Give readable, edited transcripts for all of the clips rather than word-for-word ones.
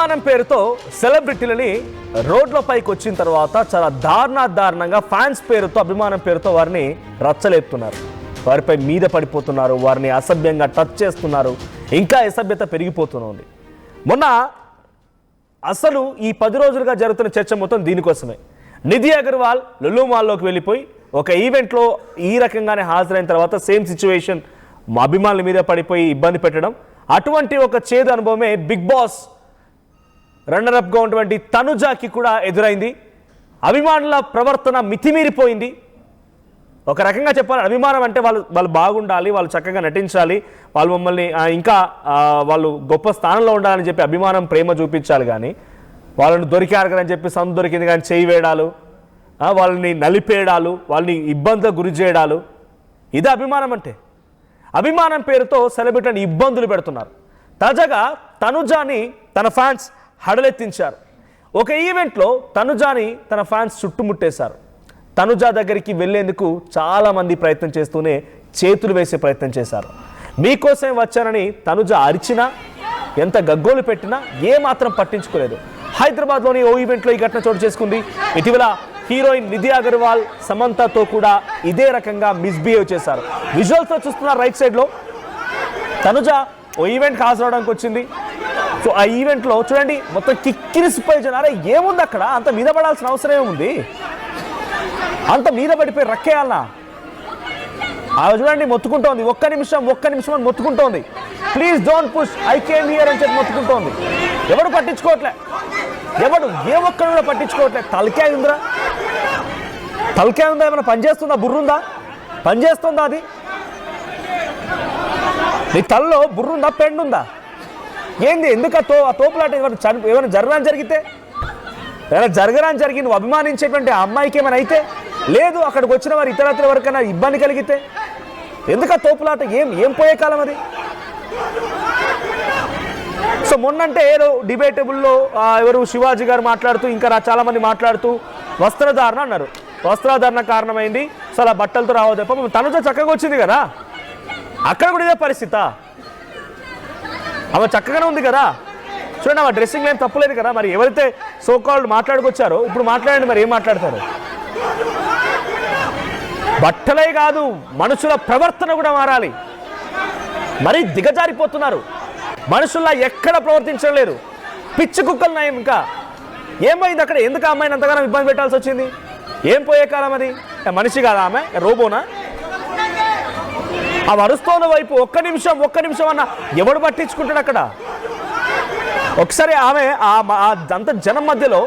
అభిమానం పేరుతో సెలబ్రిటీలని రోడ్లపైకి వచ్చిన తర్వాత చాలా దారుణంగా ఫ్యాన్స్ పేరుతో అభిమానం పేరుతో వారిని రచ్చలేపుతున్నారు. వారిపై మీద పడిపోతున్నారు, వారిని అసభ్యంగా టచ్ చేస్తున్నారు. ఇంకా అసభ్యత పెరిగిపోతుంది. మొన్న అసలు ఈ 10 రోజులుగా జరుగుతున్న చర్చ మొత్తం దీనికోసమే. నిధి అగర్వాల్ లులు మాల్లోకి వెళ్ళిపోయి ఒక ఈవెంట్లో ఈ రకంగానే హాజరైన తర్వాత సేమ్ సిచ్యువేషన్ మా అభిమానుల మీద పడిపోయి ఇబ్బంది పెట్టడం, అటువంటి ఒక చేదు అనుభవమే బిగ్ బాస్ రన్నరప్గా ఉన్నటువంటి తనుజాకి కూడా ఎదురైంది. అభిమానుల ప్రవర్తన మితిమీరిపోయింది. ఒక రకంగా చెప్పాలి, అభిమానం అంటే వాళ్ళు బాగుండాలి, వాళ్ళు చక్కగా నటించాలి, వాళ్ళు మమ్మల్ని ఇంకా వాళ్ళు గొప్ప స్థానంలో ఉండాలని చెప్పి అభిమానం ప్రేమ చూపించాలి. కానీ వాళ్ళని దొరికారు కదా అని చెప్పి సందు దొరికింది కానీ చేయి వేయడాలు, వాళ్ళని నలిపేయడాలు, వాళ్ళని ఇబ్బందులకు గురి చేయడాలు, ఇదే అభిమానం అంటే. అభిమానం పేరుతో సెలబ్రిటీని ఇబ్బందులు పెడుతున్నారు. తాజాగా తనుజాని తన ఫ్యాన్స్ హడలెత్తించారు. ఒక ఈవెంట్లో తనుజాని తన ఫ్యాన్స్ చుట్టుముట్టేశారు. తనుజా దగ్గరికి వెళ్లేందుకు చాలామంది ప్రయత్నం చేస్తూనే చేతులు వేసే ప్రయత్నం చేశారు. మీకోసం వచ్చానని తనుజ అరిచినా, ఎంత గగ్గోలు పెట్టినా ఏమాత్రం పట్టించుకోలేదు. హైదరాబాద్లోని ఓ ఈవెంట్లో ఈ ఘటన చోటు చేసుకుంది. ఇటీవల హీరోయిన్ నిధి అగర్వాల్ సమంతతో కూడా ఇదే రకంగా మిస్బిహేవ్ చేశారు. విజువల్స్లో చూస్తున్నారు రైట్ సైడ్లో. తనుజ ఓ ఈవెంట్కి హాజరవడానికి వచ్చింది. సో ఆ ఈవెంట్లో చూడండి మొత్తం కిక్కిరిసిపోయి జనారే ఏముంది అక్కడ, అంత మీద పడాల్సిన అవసరం ఏముంది, అంత మీద పడిపోయి రక్కేయాలనా? అవి చూడండి మొత్తుకుంటోంది, ఒక్క నిమిషం అని మొత్తుకుంటోంది. Please don't push, I came here అని చెప్పి మొత్తుకుంటోంది. ఎవడు పట్టించుకోవట్లే, ఏ ఒక్కరు పట్టించుకోవట్లే. తలకాయ ఉందా ఏమైనా పనిచేస్తుందా? బుర్రుందా? పనిచేస్తుందా? అది నీ తలలో బుర్రుందా? పెండుందా? ఏంది? ఎందుకు ఆ తోపులాట? ఏమైనా జరగరాని జరిగి నువ్వు అభిమానించేటువంటి ఆ అమ్మాయికి ఏమైనా అయితే లేదు, అక్కడికి వచ్చిన వారు ఇతరత్ర వరకైనా ఇబ్బంది కలిగితే ఎందుకు ఆ తోపులాట? ఏం పోయే కాలం అది? సో మొన్నంటే ఏదో డిబేటబుల్లో ఎవరు శివాజీ గారు మాట్లాడుతూ, ఇంకా చాలా మంది మాట్లాడుతూ వస్త్రధారణ అన్నారు. వస్త్రధారణ కారణమైంది, సో అలా బట్టలతో రావద్దు. తప్ప తనుజ చక్కగా వచ్చింది కదా, అక్కడ కూడా ఇదే పరిస్థితి. ఆమె చక్కగానే ఉంది కదా, చూడండి ఆమె డ్రెస్సింగ్ ఏం తప్పులేదు కదా. మరి ఎవరైతే సోకాల్డ్ మాట్లాడుకొచ్చారో ఇప్పుడు మాట్లాడండి, మరి ఏం మాట్లాడతారు? బట్టలే కాదు, మనుషుల ప్రవర్తన కూడా మారాలి. మరీ దిగజారిపోతున్నారు. మనుషుల్లా ఎక్కడ ప్రవర్తించడం లేదు, పిచ్చి కుక్కలు నయం. ఇంకా ఏమైంది అక్కడ? ఎందుకు ఆ అమ్మాయిని అంతగానో ఇబ్బంది పెట్టాల్సి వచ్చింది? ఏం పోయే కాలం అది? మనిషి కాదా ఆమె? రోబోనా? ఆ అరుస్తోన్న వైపు ఒక్క నిమిషం అన్న ఎవడు పట్టించుకుంటాడు అక్కడ? ఒకసారి ఆమె అంత జనం మధ్యలో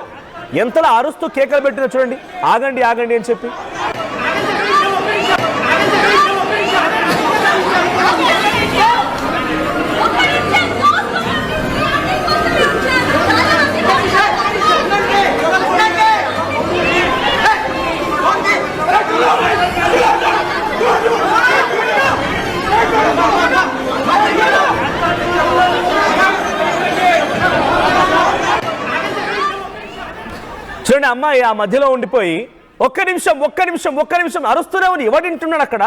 ఎంతలా అరుస్తూ కేకలు పెట్టినా చూడండి, ఆగండి అని చెప్పి. చూడండి అమ్మాయి ఆ మధ్యలో ఉండిపోయి ఒక్క నిమిషం అరుస్తూనే ఉంది. ఎవడింటున్నాడు అక్కడ?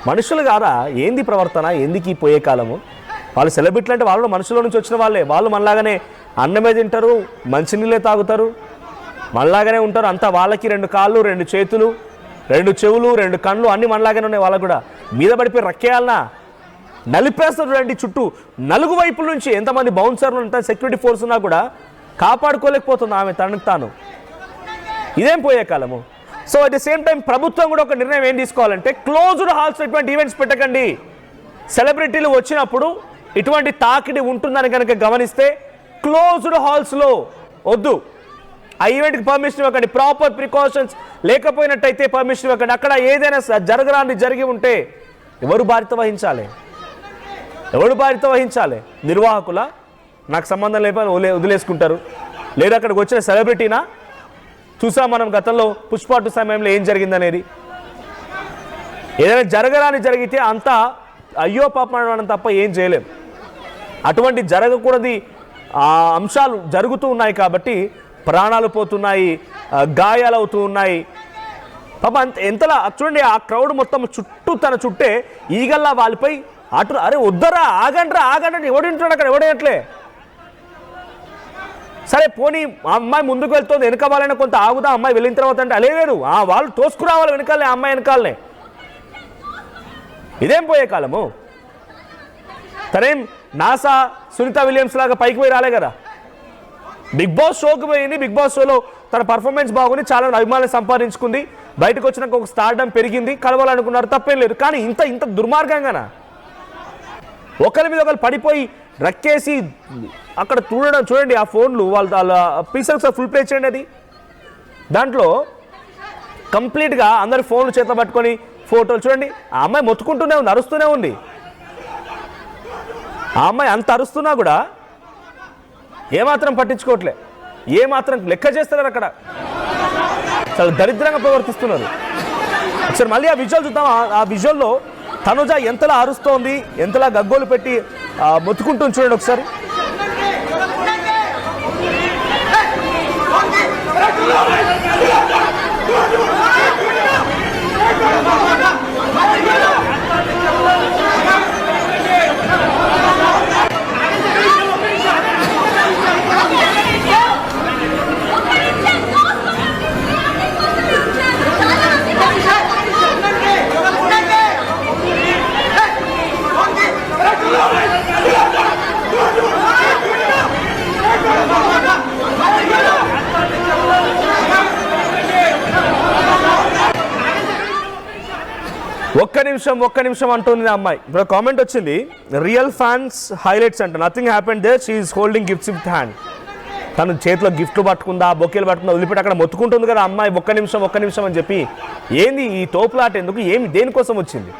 మనుషులు కాదా? ఏంది ప్రవర్తన? ఎందుకు ఈ పోయే కాలము? వాళ్ళు సెలబ్రిటీలు అంటే వాళ్ళు మనుషుల నుంచి వచ్చిన వాళ్ళే. వాళ్ళు మనలాగానే అన్నమే తింటారు, మంచినీళ్ళే తాగుతారు, మనలాగానే ఉంటారు. అంతా వాళ్ళకి 2 కాళ్ళు, 2 చేతులు, 2 చెవులు, 2 కళ్ళు అన్నీ మనలాగానే ఉన్నాయి. వాళ్ళకు కూడా మీద పడిపోయి రక్కేయాలనా? నలిపేస్తారు చూడండి చుట్టూ 4 వైపుల నుంచి. ఎంతమంది బౌన్సర్లు ఉంటారు, సెక్యూరిటీ ఫోర్స్ ఉన్నా కూడా కాపాడుకోలేకపోతుంది ఆమె తనకు తాను. ఇదేం పోయే కాలము? So at the same time ప్రభుత్వం కూడా ఒక నిర్ణయం ఏం తీసుకోవాలంటే, క్లోజ్డ్ హాల్స్ ఇటువంటి ఈవెంట్స్ పెట్టకండి. సెలబ్రిటీలు వచ్చినప్పుడు ఇటువంటి తాకిడి ఉంటుందని కనుక గమనిస్తే క్లోజ్డ్ హాల్స్లో వద్దు. ఆ ఈవెంట్కి పర్మిషన్ ఇవ్వకండి. ప్రాపర్ ప్రికాషన్స్ లేకపోయినట్టయితే పర్మిషన్ ఇవ్వకండి. అక్కడ ఏదైనా జరిగి ఉంటే ఎవరు బాధ్యత వహించాలి? నిర్వాహకుల? నాకు సంబంధం లేకపోతే వదిలేసుకుంటారు. లేదా అక్కడికి వచ్చిన సెలబ్రిటీనా? చూసాం మనం గతంలో పుష్ప 2 సమయంలో ఏం జరిగిందనేది. ఏదైనా జరిగితే అంతా అయ్యో పాపం అనడం తప్ప ఏం చేయలేం. అటువంటి జరగకూడది అంశాలు జరుగుతూ ఉన్నాయి కాబట్టి ప్రాణాలు పోతున్నాయి, గాయాలు అవుతూ ఉన్నాయి. పాప ఎంతలా చూడండి, ఆ క్రౌడ్ మొత్తం తన చుట్టే ఈగల్లా వాలిపై అటు అరే వద్దరా ఆగండ్రా ఆగండి ఎవడింటాడు అక్కడ ఎవడేయట్లే సరే పోనీ ఆ అమ్మాయి ముందుకు వెళ్తుంది, వెనక వాళ్ళని కొంత ఆగుదా, అమ్మాయి వెళ్ళిన తర్వాత అంటే లేదు, వాళ్ళు తోసుకురావాలి వెనకాలనే, అమ్మాయి వెనకాలనే. ఇదేం పోయే కాలము? తనేం నాసా సునీత విలియమ్స్ లాగా పైకి పోయి రాలే కదా. బిగ్ బాస్ షోకి పోయింది, బిగ్ బాస్ షోలో తన పర్ఫార్మెన్స్ బాగుంది, చాలా అభిమానులు సంపాదించుకుంది, బయటకు వచ్చినాక ఒక స్టార్డమ్ పెరిగింది, కలవాలనుకున్నారు, తప్పేం లేదు. కానీ ఇంత దుర్మార్గంగానా? ఒకరి మీద ఒకరు పడిపోయి రక్కేసి అక్కడ చూడండి ఆ ఫోన్లు వాళ్ళ పీసెస్ ఫుల్ ప్లే చేయండి. అది దాంట్లో కంప్లీట్గా అందరి ఫోన్లు చేత పట్టుకొని ఫోటోలు చూడండి. ఆ అమ్మాయి మొత్తుకుంటూనే ఉంది, అరుస్తూనే ఉంది. ఆ అమ్మాయి అంత అరుస్తున్నా కూడా ఏమాత్రం పట్టించుకోవట్లే, ఏమాత్రం లెక్క చేస్తున్నారు. అక్కడ చాలా దరిద్రంగా ప్రవర్తిస్తున్నారు. ఒకసారి మళ్ళీ ఆ విజువల్ చూద్దాం. ఆ విజువల్లో తనుజ ఎంతలా అరుస్తోంది, ఎంతలా గగ్గోలు పెట్టి మొత్తుకుంటుంది చూడండి ఒకసారి. ఒక్క నిమిషం అంటుంది ఆ అమ్మాయి. ఇప్పుడు కామెంట్ వచ్చింది, రియల్ ఫ్యాన్స్ హైలైట్స్ అంట, nothing happened there, she is holding gifts with hand. తను చేతిలో గిఫ్ట్లు పట్టుకుందా, బొకేలు పట్టుకుందా, వదిలిపెట్టి అక్కడ మొత్తుకుంటుంది కదా అమ్మాయి. ఒక్క నిమిషం అని చెప్పి ఏంది ఈ తోపులాట? ఎందుకు, దేనికోసం వచ్చింది?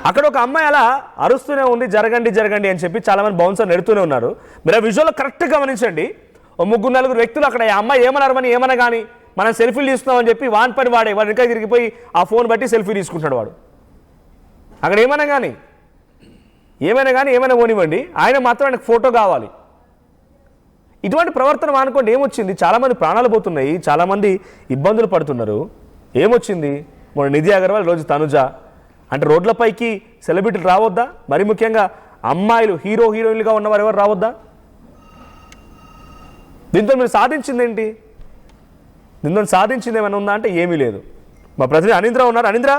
అక్కడ ఒక అమ్మాయి అలా అరుస్తూనే ఉంది, జరగండి అని చెప్పి చాలామంది బౌన్సర్ నెడుతూనే ఉన్నారు. మీరు ఆ విజువల్లో కరెక్ట్గా గమనించండి. ఓ 3-4 వ్యక్తులు అక్కడ ఆ అమ్మాయి ఏమన్నా కానీ మనం సెల్ఫీలు తీసుకున్నామని చెప్పి వాడి పని వాడు ఇంకా తిరిగిపోయి ఆ ఫోన్ బట్టి సెల్ఫీ తీసుకుంటున్నాడు వాడు. అక్కడ ఏమైనా కానీ ఏమైనా పోనివ్వండి, ఆయన మాత్రం ఆయనకు ఫోటో కావాలి. ఇటువంటి ప్రవర్తన అనుకోండి ఏమొచ్చింది? చాలామంది ప్రాణాలు పోతున్నాయి, చాలామంది ఇబ్బందులు పడుతున్నారు. ఏమొచ్చింది? మొన్న నిధి అగర్వాల్, రోజు తనుజ అంటే రోడ్లపైకి సెలబ్రిటీలు రావద్దా? మరి ముఖ్యంగా అమ్మాయిలు హీరోయిన్లుగా ఉన్నవారు ఎవరు రావద్దా? దీంతో మీరు సాధించిందేంటి? దీంతో సాధించింది ఏమైనా ఉందా అంటే ఏమీ లేదు. మా ప్రతినిధి అనింద్ర ఉన్నారు. అనింద్ర,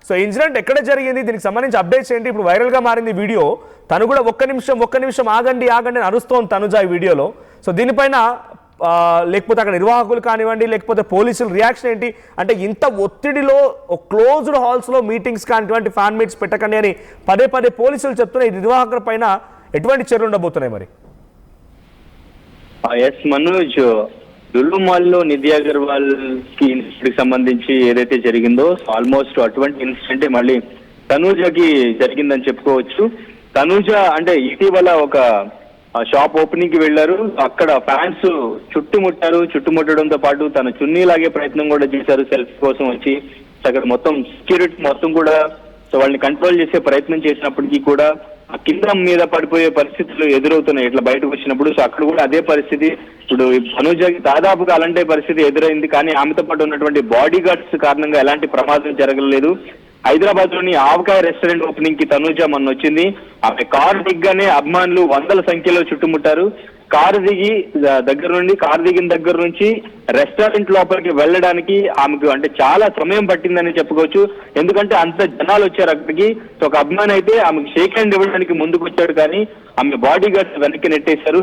సో ఇన్సిడెంట్ ఎక్కడ జరిగింది, దీనికి సంబంధించి అప్డేట్స్ ఏంటి? ఇప్పుడు వైరల్గా మారింది వీడియో. తను కూడా ఒక్క నిమిషం ఆగండి అని అరుస్తోంది తనుజ ఈ వీడియోలో. సో దీనిపైన లేకపోతే అక్కడ నిర్వాహకులు కానివ్వండి, లేకపోతే పోలీసుల రియాక్షన్ ఏంటి? అంటే ఇంత ఒత్తిడిలో క్లోజ్డ్ హాల్స్లో మీటింగ్స్ కానిటువంటి ఫ్యాన్ మీట్స్ పెట్టకండి అని పదే పోలీసులు చెప్తున్న ఈ నిర్వాహకుల పైన ఎటువంటి చర్యలు ఉండబోతున్నాయి మరి? ఎస్ మనోజ్, లులు మాల్ లో నిధి అగర్వాల్ కి ఇన్సిడెంట్ సంబంధించి ఏదైతే జరిగిందో ఆల్మోస్ట్ అటువంటి ఇన్సిడెంట్ మళ్ళీ తనూజకి జరిగిందని చెప్పుకోవచ్చు. తనూజ అంటే ఇటీవల ఒక షాప్ ఓపెనింగ్ కి వెళ్లారు, అక్కడ ఫ్యాన్స్ చుట్టుముట్టడంతో పాటు తన చున్నీ లాగే ప్రయత్నం కూడా చేశారు సెల్ఫీ కోసం వచ్చి. అక్కడ మొత్తం సెక్యూరిటీ మొత్తం కూడా సో వాళ్ళని కంట్రోల్ చేసే ప్రయత్నం చేసినప్పటికీ కూడా కింద మీద పడిపోయే పరిస్థితులు ఎదురవుతున్నాయి ఇట్లా బయటకు వచ్చినప్పుడు. సో అక్కడ కూడా అదే పరిస్థితి. ఇప్పుడు తనూజకి దాదాపుగా అలాంటి పరిస్థితి ఎదురైంది, కానీ ఆమెతో పాటు ఉన్నటువంటి బాడీ గార్డ్స్ కారణంగా ఎలాంటి ప్రమాదం జరగలేదు. హైదరాబాద్ లోని ఆవకాయ రెస్టారెంట్ ఓపెనింగ్ కి తనూజ మొన్న వచ్చింది. ఆమె కారు దిగ్గానే అభిమానులు 100 సంఖ్యలో చుట్టుముట్టారు. కారు దిగిన దగ్గర నుంచి రెస్టారెంట్ లోపలికి వెళ్ళడానికి ఆమెకు అంటే చాలా సమయం పట్టిందని చెప్పుకోవచ్చు. ఎందుకంటే అంత జనాలు వచ్చారు అక్కడికి. సో ఒక అభిమాని అయితే ఆమెకు షేక్ హ్యాండ్ ఇవ్వడానికి ముందుకు వచ్చాడు, కానీ ఆమె బాడీ గార్డ్స్ వెనక్కి నెట్టేశారు.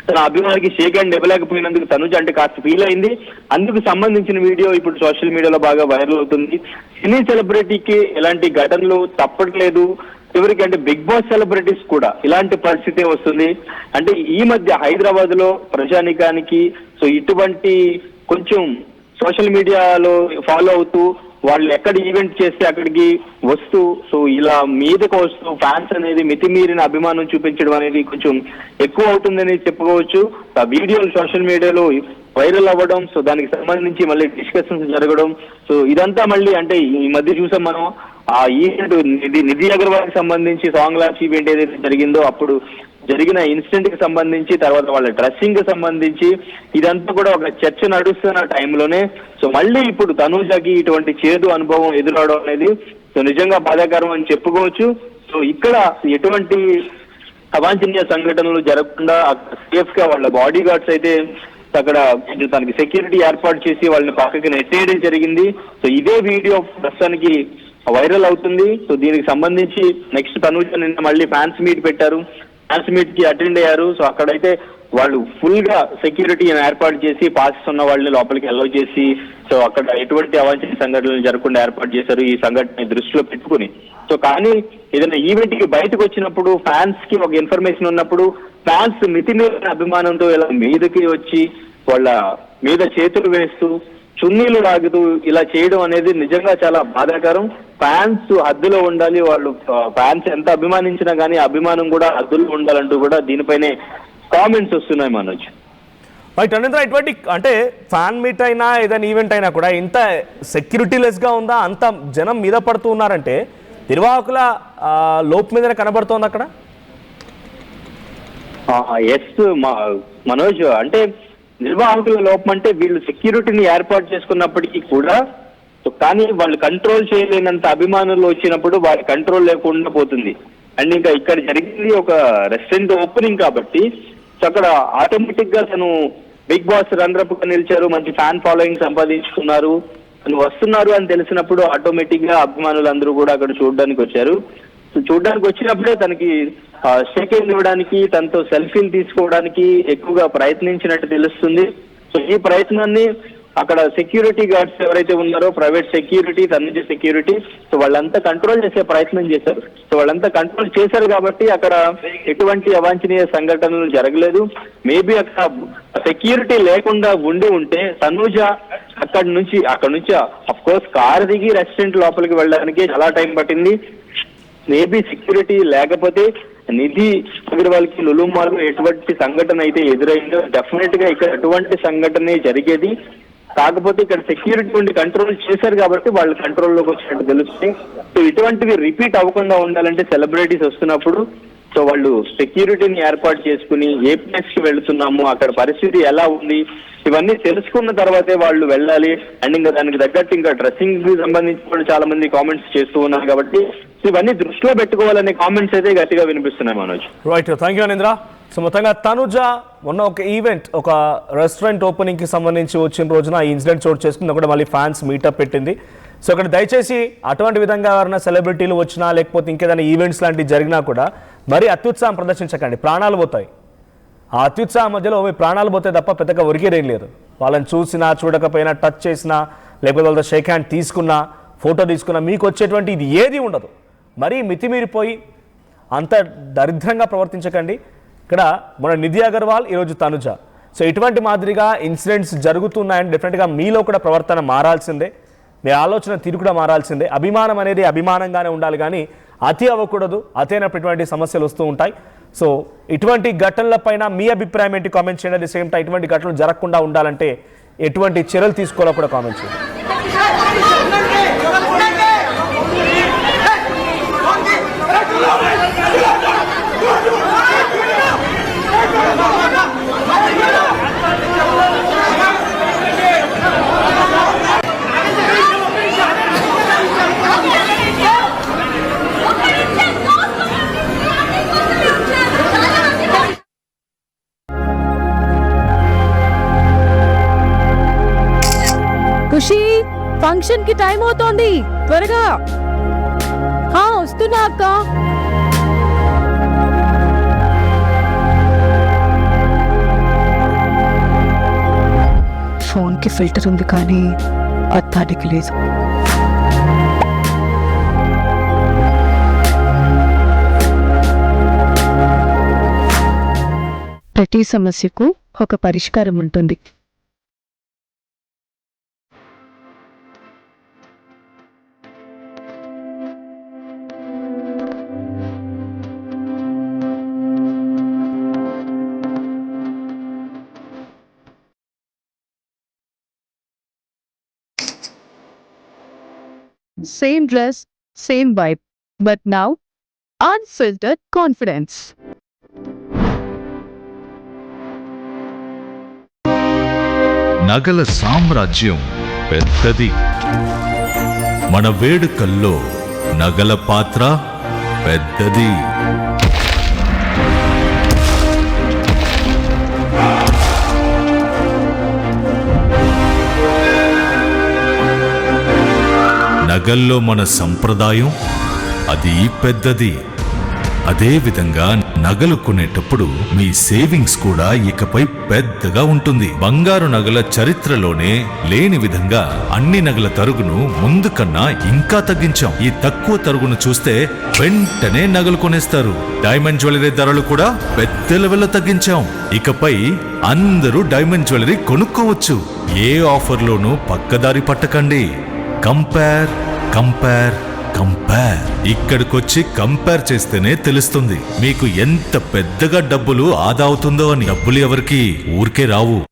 తన అభిమానికి షేక్ హ్యాండ్ ఇవ్వలేకపోయినందుకు తనుజ అంటే కాస్త ఫీల్ అయింది. అందుకు సంబంధించిన వీడియో ఇప్పుడు సోషల్ మీడియాలో బాగా వైరల్ అవుతుంది. సినీ సెలబ్రిటీకి ఎలాంటి ఘటనలు తప్పట్లేదు, చివరికి అంటే బిగ్ బాస్ సెలబ్రిటీస్ కూడా ఇలాంటి పరిస్థితి వస్తుంది. అంటే ఈ మధ్య హైదరాబాద్ లో ప్రజానికానికి సో ఇటువంటి కొంచెం సోషల్ మీడియాలో ఫాలో అవుతూ వాళ్ళు ఎక్కడ ఈవెంట్ చేస్తే అక్కడికి వస్తూ సో ఇలా మీదకు వస్తూ ఫ్యాన్స్ అనేది మితిమీరిన అభిమానం చూపించడం అనేది కొంచెం ఎక్కువ అవుతుందని చెప్పుకోవచ్చు. ఆ వీడియోలు సోషల్ మీడియాలో వైరల్ అవ్వడం, సో దానికి సంబంధించి మళ్ళీ డిస్కషన్స్ జరగడం, సో ఇదంతా మళ్ళీ అంటే ఈ మధ్య చూసాం మనం ఆ ఈవెంట్ నిధి అగర్వాల్ కి సంబంధించి సాంగ్ లాంచ్ ఈవెంట్ ఏదైతే జరిగిందో అప్పుడు జరిగిన ఇన్సిడెంట్ కి సంబంధించి, తర్వాత వాళ్ళ డ్రెస్సింగ్ కి సంబంధించి ఇదంతా కూడా ఒక చర్చ నడుస్తున్న టైంలోనే సో మళ్ళీ ఇప్పుడు తనూజకి ఇటువంటి చేదు అనుభవం ఎదురవడం అనేది సో నిజంగా బాధాకరం అని చెప్పుకోవచ్చు. సో ఇక్కడ ఎటువంటి అవాంఛనీయ సంఘటనలు జరగకుండా సేఫ్ గా వాళ్ళ బాడీ గార్డ్స్ అయితే అక్కడ తనకి సెక్యూరిటీ ఏర్పాటు చేసి వాళ్ళని పక్కకి నెట్టేయడం జరిగింది. సో ఇదే వీడియో ప్రస్తుతానికి వైరల్ అవుతుంది. సో దీనికి సంబంధించి నెక్స్ట్ తనూజ నిన్న మళ్ళీ ఫ్యాన్స్ మీట్ పెట్టారు, ఫ్యాన్స్ మీట్ కి అటెండ్ అయ్యారు. సో అక్కడైతే వాళ్ళు ఫుల్ గా సెక్యూరిటీని ఏర్పాటు చేసి పాసెస్ ఉన్న వాళ్ళని లోపలికి అలౌ చేసి సో అక్కడ ఎటువంటి అవాంఛనీయ సంఘటనలు జరగకుండా ఏర్పాటు చేశారు ఈ సంఘటన దృష్టిలో పెట్టుకుని. సో కానీ ఏదైనా ఈవెంట్ కి బయటకు వచ్చినప్పుడు ఫ్యాన్స్ కి ఒక ఇన్ఫర్మేషన్ ఉన్నప్పుడు ఫ్యాన్స్ మితిమీరిన అభిమానంతో ఇలా మీదకి వచ్చి వాళ్ళ మీద చేతులు వేస్తూ చున్నీలు లాగుతూ ఇలా చేయడం అనేది నిజంగా చాలా బాధాకరం. ఫ్యాన్స్ హద్దులో ఉండాలి, వాళ్ళు ఫ్యాన్స్ ఎంత అభిమానించినా కానీ అభిమానం కూడా హద్దులో ఉండాలంటూ కూడా దీనిపైనే కామెంట్స్ వస్తున్నాయి మనోజ్. రైట్ అనింద్ర, ఇటువంటి అంటే ఫ్యాన్ మీట్ అయినా ఏదైనా ఈవెంట్ అయినా కూడా ఇంత సెక్యూరిటీ లెస్ గా ఉందా? అంత జనం మీద పడుతూ ఉన్నారంటే నిర్వాహకుల లోపు మీదనే కనబడుతోంది అక్కడ. ఎస్ మనోజ్, అంటే నిర్వాహకుల లోపం అంటే వీళ్ళు సెక్యూరిటీని ఏర్పాటు చేసుకున్నప్పటికీ కూడా కానీ వాళ్ళు కంట్రోల్ చేయలేనంత అభిమానులు వచ్చినప్పుడు వారి కంట్రోల్ లేకుండా పోతుంది. అండ్ ఇంకా ఇక్కడ జరిగింది ఒక రెస్టారెంట్ ఓపెనింగ్ కాబట్టి సో అక్కడ ఆటోమేటిక్ గా తను బిగ్ బాస్ రన్నరప్ గా నిలిచారు, మంచి ఫ్యాన్ ఫాలోయింగ్ సంపాదించుకున్నారు, తను వస్తున్నారు అని తెలిసినప్పుడు ఆటోమేటిక్ గా అభిమానులందరూ కూడా అక్కడ చూడడానికి వచ్చారు. సో చూడడానికి వచ్చినప్పుడే తనకి షేక్ హ్యాండ్ ఇవ్వడానికి, తనతో సెల్ఫీలు తీసుకోవడానికి ఎక్కువగా ప్రయత్నించినట్టు తెలుస్తుంది. సో ఈ ప్రయత్నాన్ని అక్కడ సెక్యూరిటీ గార్డ్స్ ఎవరైతే ఉన్నారో private security, Tanuja security, so వాళ్ళంతా కంట్రోల్ చేసే ప్రయత్నం చేశారు. సో వాళ్ళంతా కంట్రోల్ చేశారు కాబట్టి అక్కడ ఎటువంటి అవాంఛనీయ సంఘటనలు జరగలేదు. మేబీ అక్కడ సెక్యూరిటీ లేకుండా ఉంటే తనుజ అక్కడ నుంచి అఫ్ కోర్స్ కార్ దిగి రెస్టారెంట్ లోపలికి వెళ్ళడానికి చాలా టైం పట్టింది. మేబీ సెక్యూరిటీ లేకపోతే నిధి అగర్వాల్ కి లులు మాల్ ఎటువంటి సంఘటన అయితే ఎదురైందో డెఫినెట్ గా ఇక్కడ ఎటువంటి సంఘటన జరిగేది. కాకపోతే ఇక్కడ సెక్యూరిటీ ఉండి కంట్రోల్ చేశారు కాబట్టి వాళ్ళు కంట్రోల్లోకి వచ్చినట్టు తెలుస్తుంది. సో ఇటువంటివి రిపీట్ అవ్వకుండా ఉండాలంటే సెలబ్రిటీస్ వస్తున్నప్పుడు సో వాళ్ళు సెక్యూరిటీని ఏర్పాటు చేసుకుని ఏ ప్లేస్ కి వెళుతున్నాము, అక్కడ పరిస్థితి ఎలా ఉంది, ఇవన్నీ తెలుసుకున్న తర్వాతే వాళ్ళు వెళ్ళాలి. అండ్ ఇంకా దానికి తగ్గట్టు ఇంకా డ్రెస్సింగ్ కి సంబంధించి కూడా చాలా మంది కామెంట్స్ చేస్తూ ఉన్నారు కాబట్టి ఇవన్నీ దృష్టిలో పెట్టుకోవాలనే కామెంట్స్ అయితే గట్టిగా వినిపిస్తున్నాయి Manoj. Right, thank you Anindra. So మొత్తంగా తనుజ మొన్న ఒక ఈవెంట్, ఒక రెస్టారెంట్ ఓపెనింగ్ కి సంబంధించి వచ్చిన రోజున ఈ ఇన్సిడెంట్ చోటు చేసుకుంది, కూడా మళ్ళీ ఫ్యాన్స్ మీటప్ పెట్టింది. సో అక్కడ దయచేసి అటువంటి విధంగా ఎవరైనా సెలబ్రిటీలు వచ్చినా లేకపోతే ఇంకేదైనా ఈవెంట్స్ లాంటివి జరిగినా కూడా మరీ అత్యుత్సాహం ప్రదర్శించకండి, ప్రాణాలు పోతాయి. ఆ అత్యుత్సాహం మధ్యలో మీ ప్రాణాలు పోతాయి తప్ప పెద్దగా ఒరిగేదేం లేదు. వాళ్ళని చూసినా చూడకపోయినా టచ్ చేసినా లేకపోతే వాళ్ళతో షేక్ హ్యాండ్ తీసుకున్నా ఫోటో తీసుకున్నా మీకు వచ్చేటువంటి ఇది ఏది ఉండదు. మరీ మితిమీరిపోయి అంత దరిద్రంగా ప్రవర్తించకండి. ఇక్కడ మన నిధి అగర్వాల్, ఈరోజు తనుజ. సో ఇటువంటి మాదిరిగా ఇన్సిడెంట్స్ జరుగుతున్నాయని డెఫినెట్గా మీలో కూడా ప్రవర్తన మారాల్సిందే, మీ ఆలోచన తీరు కూడా మారాల్సిందే. అభిమానం అనేది అభిమానంగానే ఉండాలి కానీ అతి అవ్వకూడదు. అతైనటువంటి సమస్యలు వస్తూ ఉంటాయి. సో ఇటువంటి ఘటనలపైన మీ అభిప్రాయం ఏంటి కామెంట్ చేయండి. అట్ ది సేమ్ టైం ఇటువంటి ఘటనలు జరగకుండా ఉండాలంటే ఎటువంటి చర్యలు తీసుకోవాలో కూడా కామెంట్ చేయండి. ఖుషి, ఫంక్షన్ కి టైం అవుతోంది, త్వరగా. వస్తున్నా అక్క. ఫోన్ కి ఫిల్టర్ ఉంది కానీ అర్థానికి లేదు. ప్రతి సమస్యకు ఒక పరిష్కారం ఉంటుంది. Same dress, same vibe, but now unfiltered confidence. నగల సామ్రాజ్యం పెద్దది, మన వేడుకల్లో నగల పాత్ర పెద్దది. నగల్లో మన సంప్రదాయం అది పెద్దది. అదే విధంగా నగలు కొనేటప్పుడు మీ సేవింగ్స్ కూడా ఇకపై పెద్దగా ఉంటుంది. బంగారు నగల చరిత్రలోనే లేని విధంగా అన్ని నగల తరుగును ముందు కన్నా ఇంకా తగ్గించాం. ఈ తక్కువ తరుగును చూస్తే వెంటనే నగలు కొనేస్తారు. డైమండ్ జ్యువెలరీ ధరలు కూడా పెద్ద లెవెల్లో తగ్గించాం. ఇకపై అందరూ డైమండ్ జ్యువెలరీ కొనుక్కోవచ్చు. ఏ ఆఫర్లోనూ పక్కదారి పట్టకండి. Compare compare compare. ఇక్కడికొచ్చి కంపేర్ చేస్తేనే తెలుస్తుంది మీకు ఎంత పెద్దగా డబ్బులు ఆదా అవుతుందో అని. డబ్బులు ఎవరికి ఊరికే రావు.